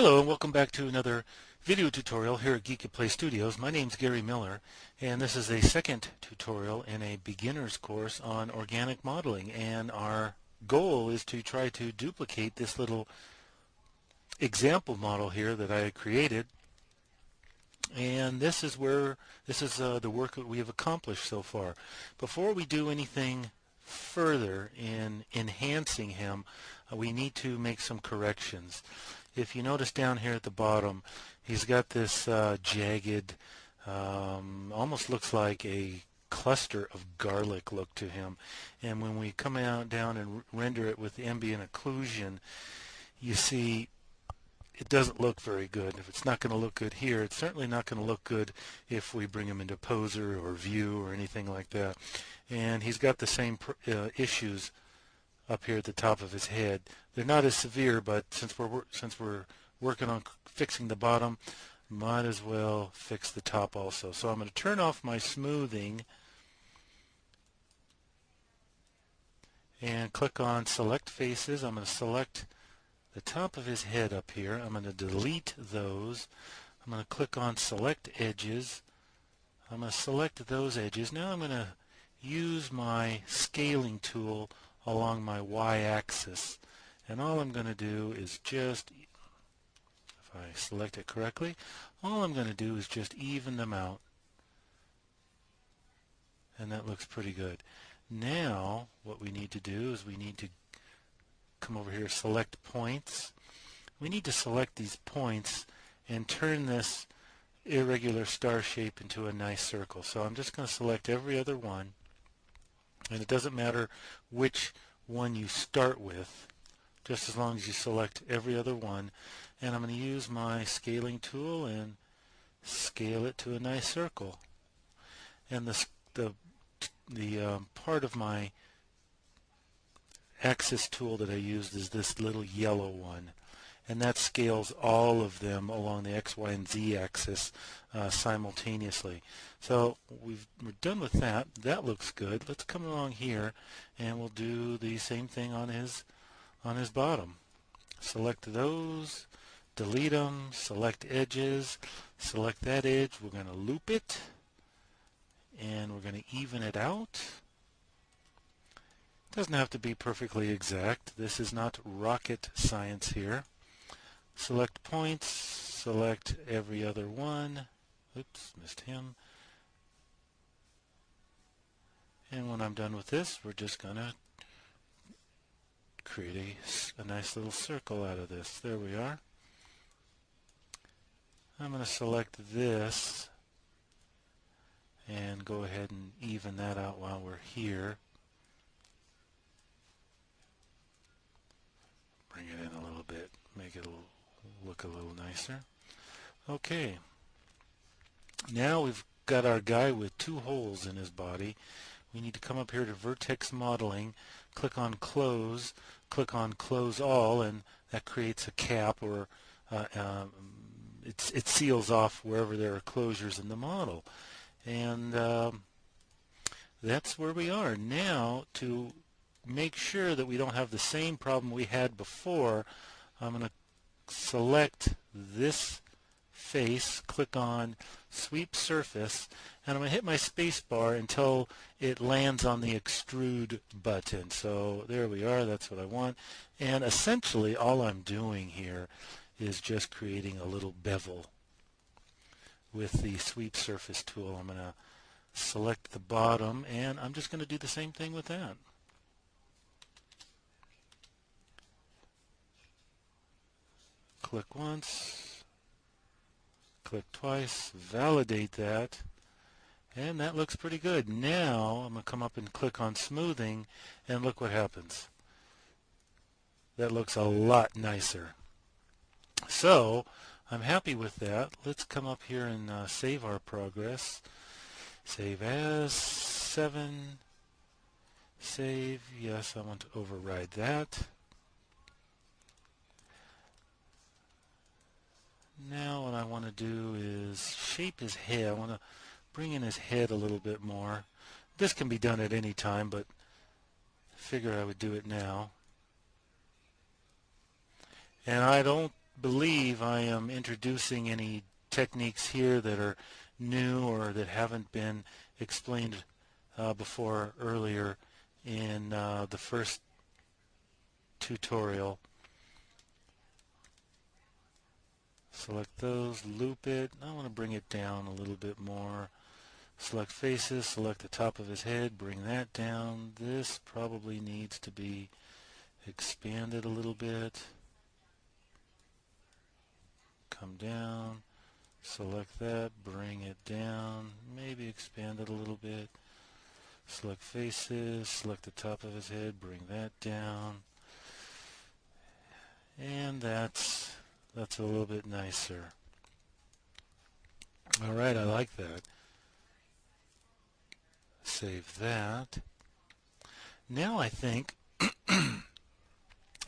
Hello and welcome back to another video tutorial here at Geekatplay Studios. My name's Gary Miller and this is a second tutorial in a beginner's course on organic modeling, and our goal is to try to duplicate this little example model here that I created, and this is the work that we have accomplished so far. Before we do anything further in enhancing him, we need to make some corrections. If you notice down here at the bottom, he's got this jagged, almost looks like a cluster of garlic look to him. And when we come down and render it with ambient occlusion, you see it doesn't look very good. If it's not going to look good here, it's certainly not going to look good if we bring him into Poser or View or anything like that. And he's got the same issues up here at the top of his head. They're not as severe, but since we're working on fixing the bottom, might as well fix the top also. So I'm going to turn off my smoothing and click on Select Faces. I'm going to select the top of his head up here. I'm going to delete those. I'm going to click on Select Edges. I'm going to select those edges. Now I'm going to use my scaling tool along my y-axis, and all I'm going to do is just, if I select it correctly, all I'm going to do is just even them out, and that looks pretty good. Now what we need to do is we need to come over here, select points. We need to select these points and turn this irregular star shape into a nice circle. So I'm just going to select every other one, and it doesn't matter which one you start with, just as long as you select every other one. And I'm going to use my scaling tool and scale it to a nice circle. And the part of my axis tool that I used is this little yellow one, and that scales all of them along the X, Y, and Z axis simultaneously. So we're done with that. That looks good. Let's come along here and we'll do the same thing on his bottom. Select those, delete them, select edges, select that edge. We're going to loop it and we're going to even it out. It doesn't have to be perfectly exact. This is not rocket science here. Select points, select every other one. Oops, missed him. And when I'm done with this, we're just going to create a nice little circle out of this. There we are. I'm going to select this and go ahead and even that out while we're here. Bring it in a little bit, make it look a little nicer. Okay, now we've got our guy with two holes in his body. We need to come up here to Vertex Modeling, click on Close, click on Close All, and that creates a cap, or it seals off wherever there are closures in the model. And that's where we are. Now, to make sure that we don't have the same problem we had before, I'm going to select this face, click on Sweep Surface, and I'm going to hit my space bar until it lands on the Extrude button. So there we are, that's what I want. And essentially all I'm doing here is just creating a little bevel with the Sweep Surface tool. I'm going to select the bottom, and I'm just going to do the same thing with that. Click once, click twice, validate that, and that looks pretty good. Now I'm going to come up and click on smoothing, and look what happens. That looks a lot nicer. So I'm happy with that. Let's come up here and save our progress. Save as 7. Save. Yes, I want to override that. Now what I want to do is shape his head. I want to bring in his head a little bit more. This can be done at any time, but I figure I would do it now. And I don't believe I am introducing any techniques here that are new or that haven't been explained before earlier in the first tutorial. Select those, loop it. I want to bring it down a little bit more. Select faces, select the top of his head, bring that down. This probably needs to be expanded a little bit. Come down, select that, bring it down, maybe expand it a little bit. Select faces, select the top of his head, bring that down. And that's a little bit nicer. All right, I like that. Save that. Now I think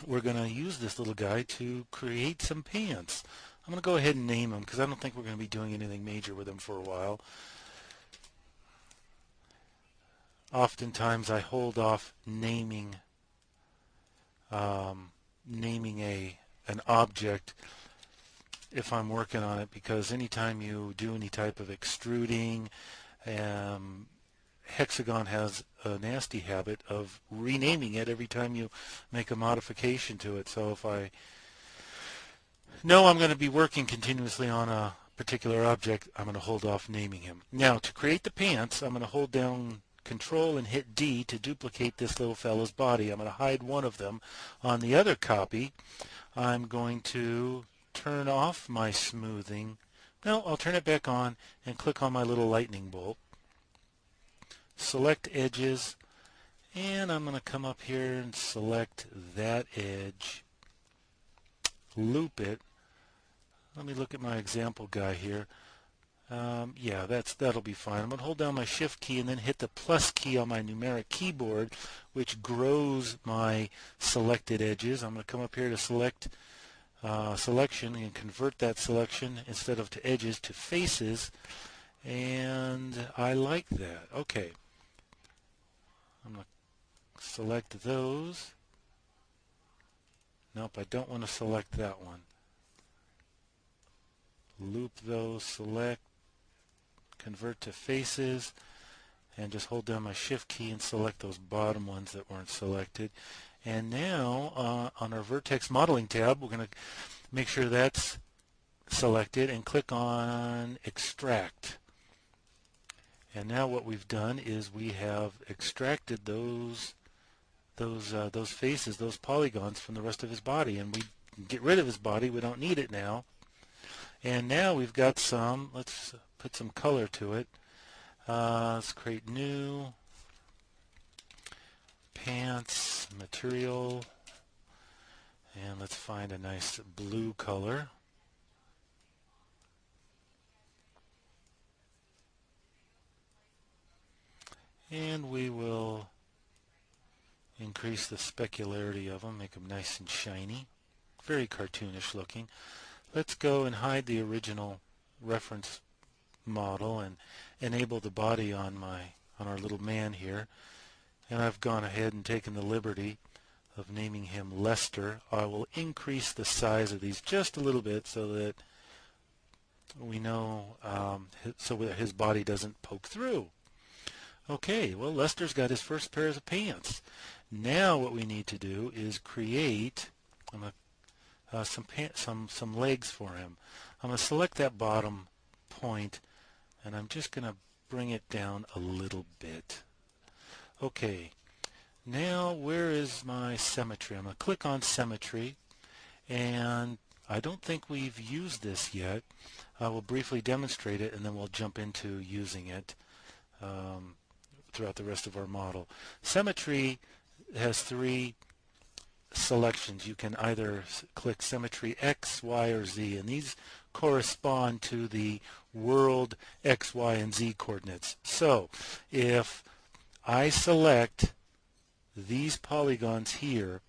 we're going to use this little guy to create some pants. I'm going to go ahead and name him because I don't think we're going to be doing anything major with him for a while. Oftentimes I hold off naming an object if I'm working on it, because anytime you do any type of extruding, Hexagon has a nasty habit of renaming it every time you make a modification to it. So if I know I'm going to be working continuously on a particular object, I'm going to hold off naming him. Now to create the pants, I'm going to hold down Control and hit D to duplicate this little fella's body. I'm going to hide one of them. On the other copy, I'm going to turn off my smoothing. No, I'll turn it back on and click on my little lightning bolt. Select edges, and I'm going to come up here and select that edge. Loop it. Let me look at my example guy here. Yeah, that'll be fine. I'm going to hold down my Shift key and then hit the plus key on my numeric keyboard, which grows my selected edges. I'm going to come up here to select selection and convert that selection instead of to edges to faces, and I like that. Okay, I'm going to select those. Nope, I don't want to select that one. Loop those, select, convert to faces, and just hold down my Shift key and select those bottom ones that weren't selected. And now on our Vertex Modeling tab, we're going to make sure that's selected and click on Extract. And now what we've done is we have extracted those faces, those polygons from the rest of his body, and we get rid of his body. We don't need it now. And now we've got some, let's put some color to it. Let's create new pants material, and let's find a nice blue color. And we will increase the specularity of them, make them nice and shiny. Very cartoonish looking. Let's go and hide the original reference model and enable the body on our little man here. And I've gone ahead and taken the liberty of naming him Lester. I will increase the size of these just a little bit so that we know, so that his body doesn't poke through. Okay, well, Lester's got his first pair of pants. Now what we need to do is create some legs for him. I'm going to select that bottom point, and I'm just going to bring it down a little bit. Okay, now where is my Symmetry? I'm going to click on Symmetry, and I don't think we've used this yet. I will briefly demonstrate it, and then we'll jump into using it throughout the rest of our model. Symmetry has three selections. You can either click Symmetry X, Y, or Z, and these correspond to the world X, Y, and Z coordinates. So if I select these polygons here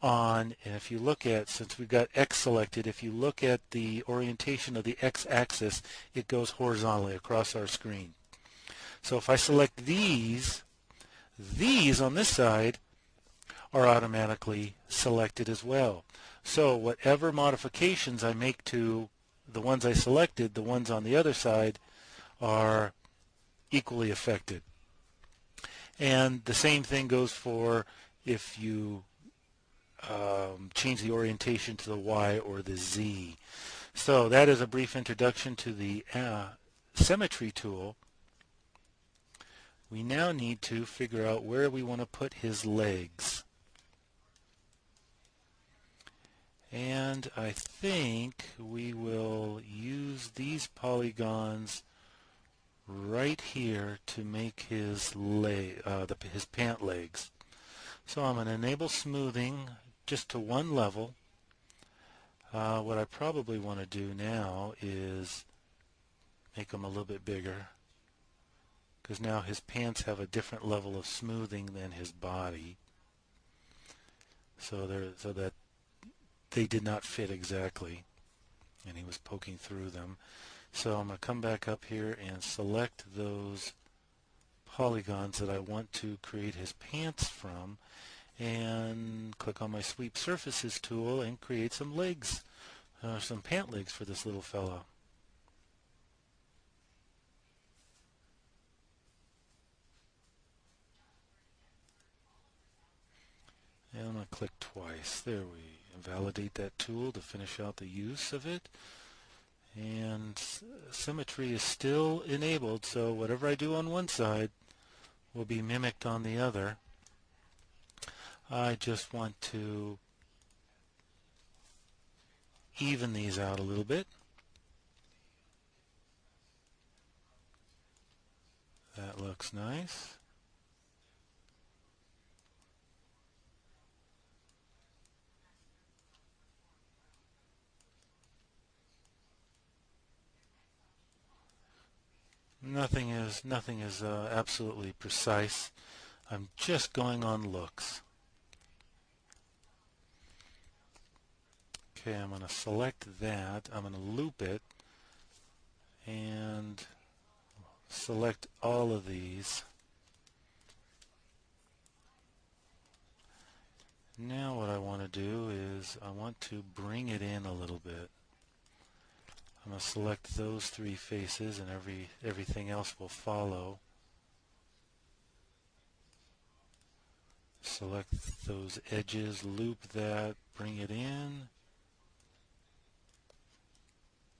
and if you look at, since we've got X selected, if you look at the orientation of the X axis, it goes horizontally across our screen. So if I select these on this side are automatically selected as well. So whatever modifications I make to the ones I selected, the ones on the other side are equally affected. And the same thing goes for if you change the orientation to the Y or the Z. So that is a brief introduction to the Symmetry tool. We now need to figure out where we want to put his legs. And I think we will use these polygons right here to make his his pant legs. So I'm going to enable smoothing just to one level. What I probably want to do now is make them a little bit bigger, because now his pants have a different level of smoothing than his body, so that they did not fit exactly, and he was poking through them. So I'm going to come back up here and select those polygons that I want to create his pants from, and click on my Sweep Surfaces tool and create some legs, some pant legs for this little fellow. And I'm going to click twice. There, we invalidate that tool to finish out the use of it. And Symmetry is still enabled, so whatever I do on one side will be mimicked on the other. I just want to even these out a little bit. That looks nice. Nothing is absolutely precise. I'm just going on looks. Okay, I'm going to select that. I'm going to loop it and select all of these. Now what I want to do is I want to bring it in a little bit. I'm going to select those three faces, and everything else will follow. Select those edges, loop that, bring it in.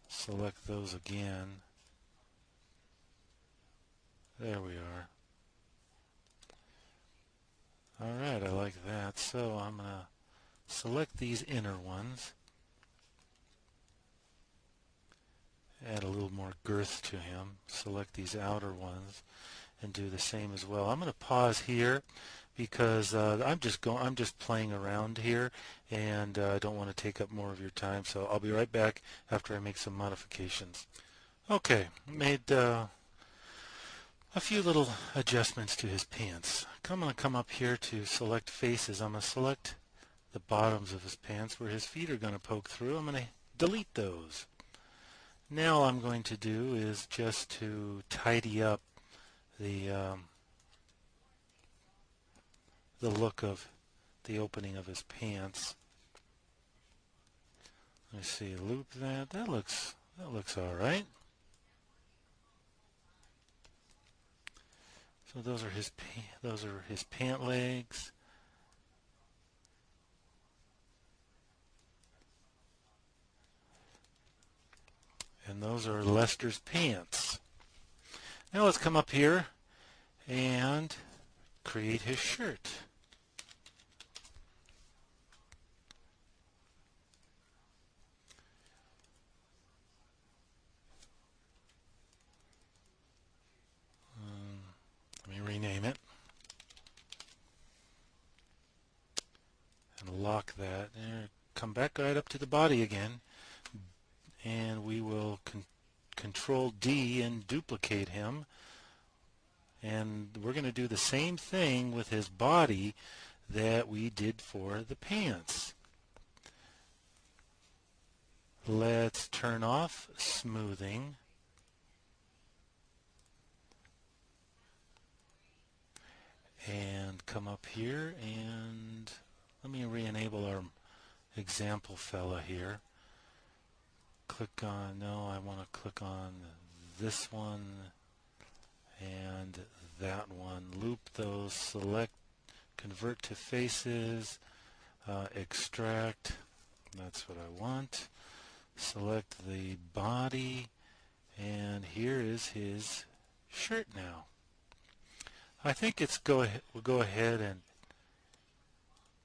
Select those again. There we are. Alright, I like that. So I'm going to select these inner ones. Add a little more girth to him. Select these outer ones and do the same as well. I'm going to pause here because I'm just playing around here, and I don't want to take up more of your time. So I'll be right back after I make some modifications. Okay, made a few little adjustments to his pants. I'm going to come up here to select faces. I'm going to select the bottoms of his pants where his feet are going to poke through. I'm going to delete those. Now all I'm going to do is just to tidy up the look of the opening of his pants. Let me see, loop that. That looks all right. So those are his pant legs. And those are Lester's pants. Now let's come up here and create his shirt. Let me rename it and lock that. And come back right up to the body again, and we will Control D and duplicate him. And we're going to do the same thing with his body that we did for the pants. Let's turn off smoothing. And come up here and let me re-enable our example fella here. Click on, no, I want to click on this one and that one. Loop those, select, convert to faces, extract, that's what I want. Select the body, and here is his shirt now. I think we'll go ahead and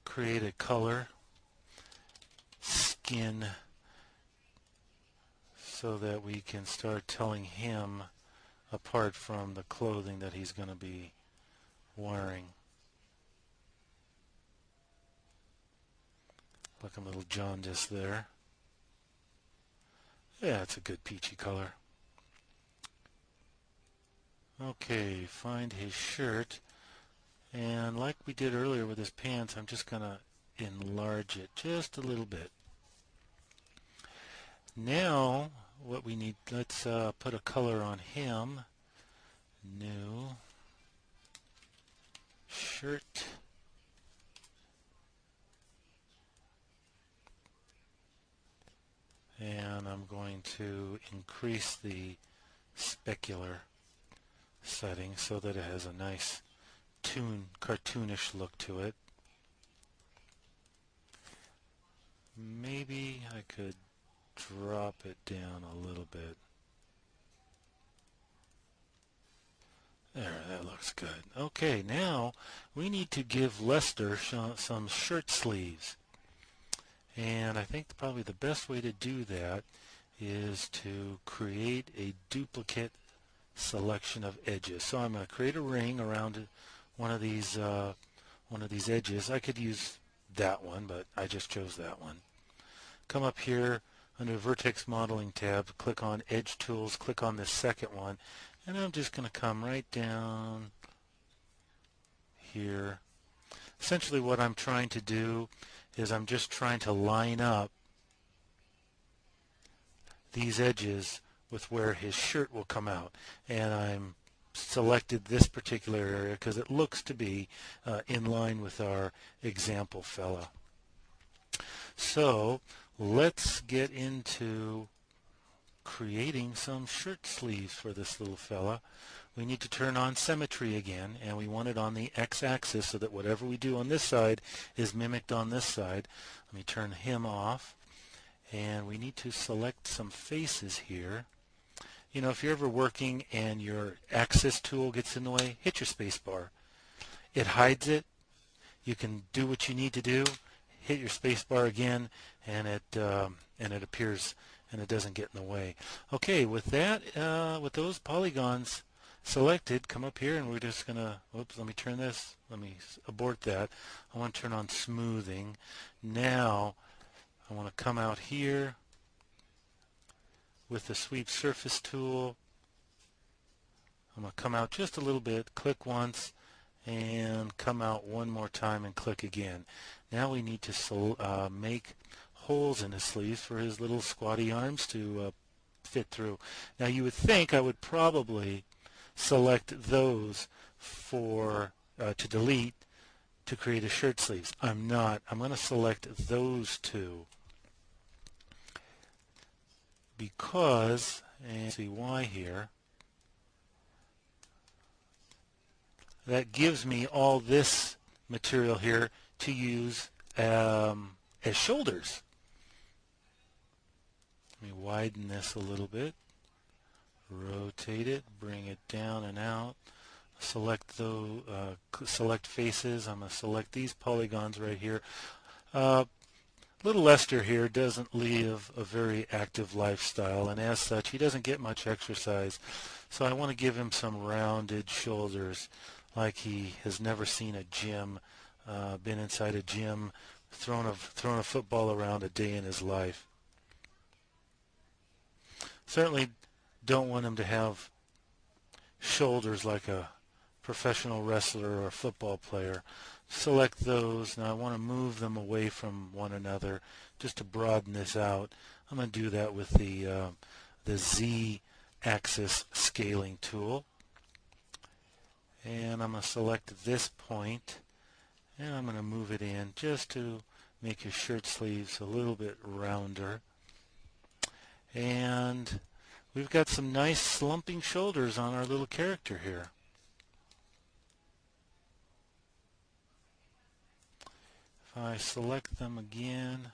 create a color skin so that we can start telling him apart from the clothing that he's going to be wearing. Look, a little jaundice there. Yeah, it's a good peachy color. Okay, find his shirt, and like we did earlier with his pants, I'm just going to enlarge it just a little bit. Now what we need, let's put a color on him. New shirt. And I'm going to increase the specular setting so that it has a nice cartoonish look to it. Maybe I could drop it down a little bit. There, that looks good. Okay, now we need to give Lester some shirt sleeves. And I think probably the best way to do that is to create a duplicate selection of edges. So I'm going to create a ring around one of these edges. I could use that one, but I just chose that one. Come up here under Vertex Modeling tab, click on Edge Tools, click on this second one, and I'm just going to come right down here. Essentially what I'm trying to do is I'm just trying to line up these edges with where his shirt will come out, and I'm selected this particular area because it looks to be in line with our example fella. So let's get into creating some shirt sleeves for this little fella. We need to turn on Symmetry again, and we want it on the x-axis so that whatever we do on this side is mimicked on this side. Let me turn him off, and we need to select some faces here. You know, if you're ever working and your axis tool gets in the way, hit your space bar. It hides it. You can do what you need to do, hit your space bar again, and it appears and it doesn't get in the way. Okay, with that, with those polygons selected, come up here and we're just gonna, oops, let me turn this, let me abort that. I want to turn on smoothing. Now I want to come out here with the sweep surface tool. I'm going to come out just a little bit, click once, and come out one more time and click again. Now we need to make holes in his sleeves for his little squatty arms to fit through. Now you would think I would probably select those for to delete to create a shirt sleeves. I'm not. I'm going to select those two because, and see why here, that gives me all this material here to use as shoulders. Let me widen this a little bit, rotate it, bring it down and out, select those, select faces. I'm going to select these polygons right here. Little Lester here doesn't live a very active lifestyle, and as such he doesn't get much exercise, so I want to give him some rounded shoulders, like he has never seen a gym, been inside a gym, thrown a football around a day in his life. Certainly don't want him to have shoulders like a professional wrestler or a football player. Select those. Now I want to move them away from one another just to broaden this out. I'm going to do that with the Z-axis scaling tool. And I'm going to select this point And I'm going to move it in just to make his shirt sleeves a little bit rounder. And we've got some nice slumping shoulders on our little character here. If I select them again,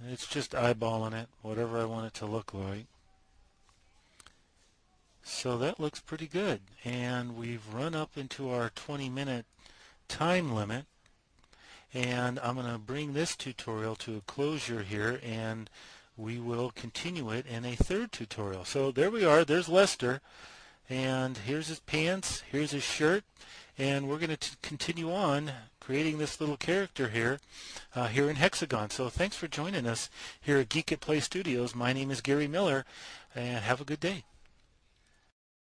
it's just eyeballing it, whatever I want it to look like. So that looks pretty good. And we've run up into our 20-minute time limit. And I'm going to bring this tutorial to a closure here, and we will continue it in a third tutorial. So there we are. There's Lester. And here's his pants. Here's his shirt. And we're going to continue on creating this little character here, here in Hexagon. So thanks for joining us here at Geekatplay Studios. My name is Gary Miller, and have a good day.